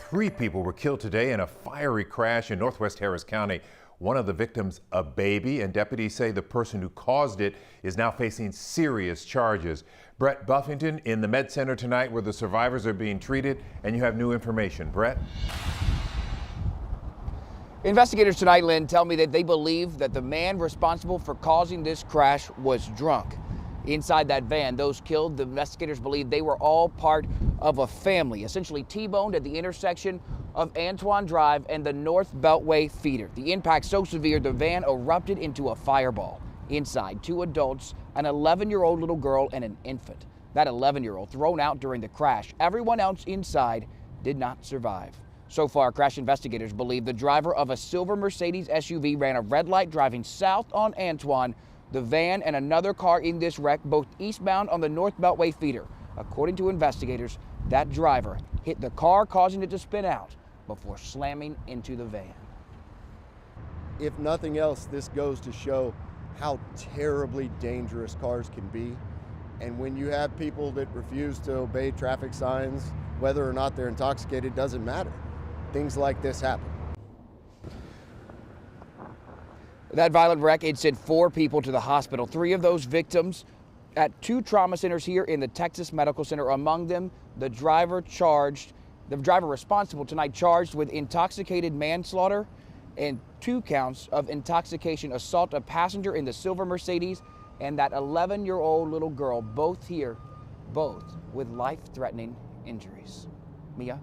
3 people were killed today in a fiery crash in northwest Harris County. One of the victims, a baby, and deputies say the person who caused it is now facing serious charges. Brett Buffington in the Med Center tonight where the survivors are being treated, and you have new information. Brett? Investigators tonight, Lynn, tell me that they believe that the man responsible for causing this crash was drunk. Inside that van, those killed, the investigators believe they were all part of a family, essentially T-boned at the intersection of Antoine Drive and the North Beltway feeder. The impact so severe, the van erupted into a fireball. Inside, 2 adults, an 11-year-old little girl, and an infant. That 11-year-old thrown out during the crash. Everyone else inside did not survive. So far, crash investigators believe the driver of a silver Mercedes SUV ran a red light driving south on Antoine. The van and another car in this wreck, both eastbound on the North Beltway feeder. According to investigators, that driver hit the car, causing it to spin out before slamming into the van. If nothing else, this goes to show how terribly dangerous cars can be. And when you have people that refuse to obey traffic signs, whether or not they're intoxicated, doesn't matter. Things like this happen. That violent wreck, it sent 4 people to the hospital. 3 of those victims at 2 trauma centers here in the Texas Medical Center. Among them, the driver responsible tonight charged with intoxicated manslaughter and 2 counts of intoxication, assault a passenger in the silver Mercedes, and that 11-year-old little girl, both with life-threatening injuries. Mia?